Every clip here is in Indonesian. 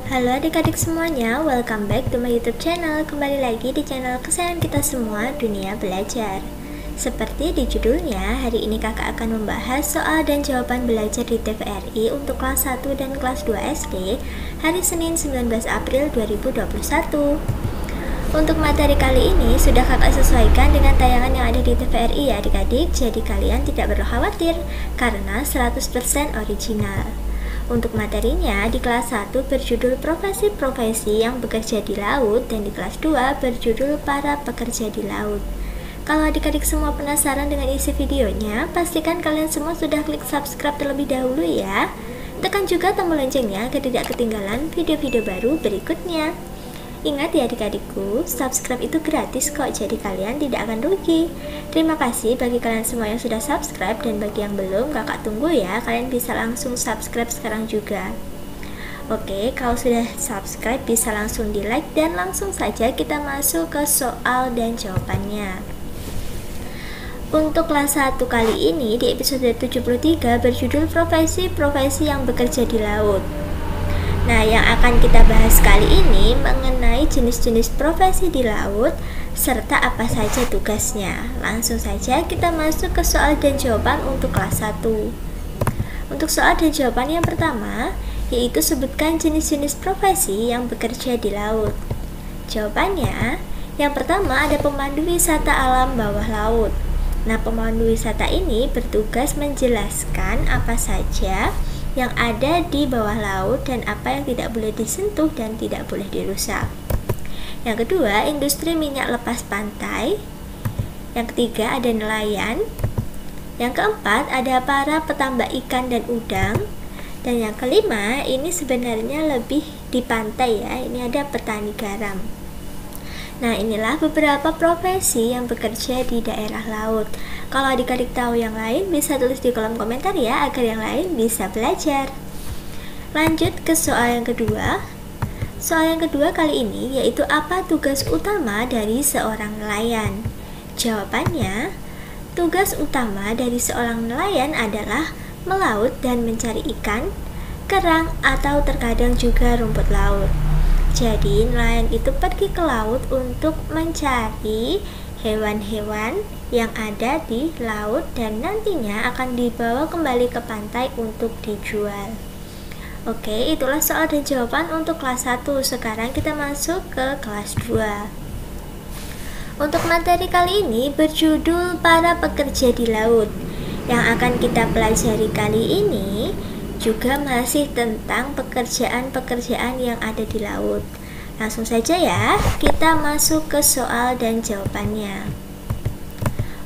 Halo adik-adik semuanya, welcome back to my YouTube channel. Kembali lagi di channel kesayangan kita semua, Dunia Belajar. Seperti di judulnya, hari ini kakak akan membahas soal dan jawaban belajar di TVRI untuk kelas 1 dan kelas 2 SD hari Senin 19 April 2021. Untuk materi kali ini sudah kakak sesuaikan dengan tayangan yang ada di TVRI ya adik-adik, jadi kalian tidak perlu khawatir karena 100% original. Untuk materinya di kelas 1 berjudul profesi-profesi yang bekerja di laut dan di kelas 2 berjudul para pekerja di laut. Kalau adik-adik semua penasaran dengan isi videonya, pastikan kalian semua sudah klik subscribe terlebih dahulu ya. Tekan juga tombol loncengnya agar tidak ketinggalan video-video baru berikutnya. Ingat ya adik-adikku, subscribe itu gratis kok, jadi kalian tidak akan rugi. Terima kasih bagi kalian semua yang sudah subscribe, dan bagi yang belum, kakak tunggu ya, kalian bisa langsung subscribe sekarang juga. Oke, kalau sudah subscribe bisa langsung di like, dan langsung saja kita masuk ke soal dan jawabannya. Untuk kelas 1 kali ini di episode 73 berjudul profesi-profesi yang bekerja di laut. Nah, yang akan kita bahas kali ini mengenai jenis-jenis profesi di laut serta apa saja tugasnya. Langsung saja kita masuk ke soal dan jawaban untuk kelas 1. Untuk soal dan jawaban yang pertama, yaitu sebutkan jenis-jenis profesi yang bekerja di laut. Jawabannya, yang pertama ada pemandu wisata alam bawah laut. Nah, pemandu wisata ini bertugas menjelaskan apa saja yang ada di bawah laut dan apa yang tidak boleh disentuh dan tidak boleh dirusak. Yang kedua, industri minyak lepas pantai. Yang ketiga, ada nelayan. Yang keempat, ada para petambak ikan dan udang. Dan yang kelima, ini sebenarnya lebih di pantai ya, ini ada petani garam. Nah, inilah beberapa profesi yang bekerja di daerah laut. Kalau adik-adik tahu yang lain, bisa tulis di kolom komentar ya, agar yang lain bisa belajar. Lanjut ke soal yang kedua. Soal yang kedua kali ini yaitu apa tugas utama dari seorang nelayan? Jawabannya, tugas utama dari seorang nelayan adalah melaut dan mencari ikan, kerang, atau terkadang juga rumput laut. Jadi, nelayan itu pergi ke laut untuk mencari hewan-hewan yang ada di laut dan nantinya akan dibawa kembali ke pantai untuk dijual. Oke, itulah soal dan jawaban untuk kelas 1. Sekarang kita masuk ke kelas 2. Untuk materi kali ini berjudul para pekerja di laut. Yang akan kita pelajari kali ini juga masih tentang pekerjaan-pekerjaan yang ada di laut. Langsung saja ya, kita masuk ke soal dan jawabannya.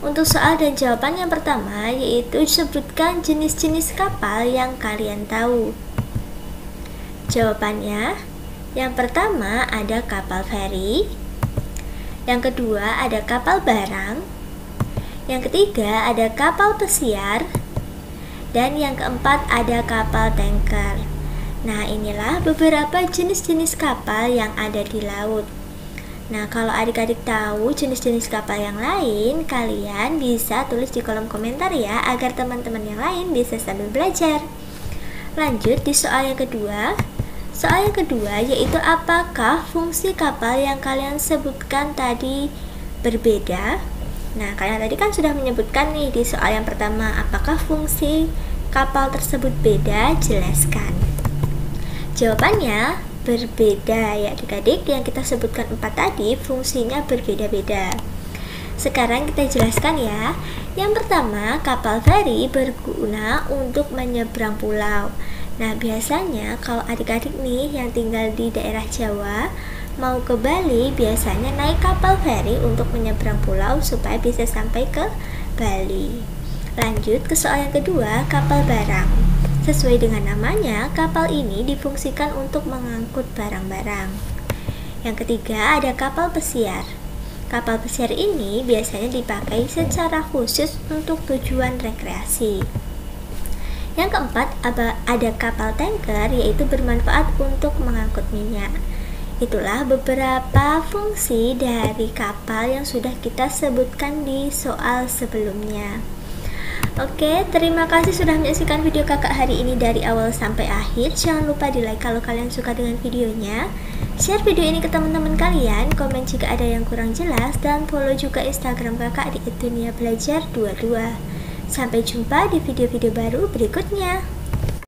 Untuk soal dan jawaban yang pertama yaitu sebutkan jenis-jenis kapal yang kalian tahu. Jawabannya, yang pertama ada kapal feri, yang kedua ada kapal barang, yang ketiga ada kapal pesiar, dan yang keempat ada kapal tanker. Nah, inilah beberapa jenis-jenis kapal yang ada di laut. Nah, kalau adik-adik tahu jenis-jenis kapal yang lain, kalian bisa tulis di kolom komentar ya, agar teman-teman yang lain bisa sambil belajar. Lanjut di soal yang kedua. Soal yang kedua yaitu apakah fungsi kapal yang kalian sebutkan tadi berbeda? Nah, kalian tadi kan sudah menyebutkan nih di soal yang pertama, apakah fungsi kapal tersebut beda? Jelaskan. Jawabannya berbeda ya adik-adik, yang kita sebutkan 4 tadi fungsinya berbeda-beda. Sekarang kita jelaskan ya. Yang pertama, kapal feri berguna untuk menyeberang pulau. Nah, biasanya kalau adik-adik nih yang tinggal di daerah Jawa mau ke Bali, biasanya naik kapal feri untuk menyeberang pulau supaya bisa sampai ke Bali. Lanjut ke soal yang kedua, kapal barang. Sesuai dengan namanya, kapal ini difungsikan untuk mengangkut barang-barang. Yang ketiga, ada kapal pesiar. Kapal pesiar ini biasanya dipakai secara khusus untuk tujuan rekreasi. Yang keempat, ada kapal tanker, yaitu bermanfaat untuk mengangkut minyak. Itulah beberapa fungsi dari kapal yang sudah kita sebutkan di soal sebelumnya. Oke, terima kasih sudah menyaksikan video kakak hari ini dari awal sampai akhir. Jangan lupa di like kalau kalian suka dengan videonya, share video ini ke teman-teman kalian, komen jika ada yang kurang jelas, dan follow juga Instagram kakak di @duniabelajar22. Sampai jumpa di video-video baru berikutnya.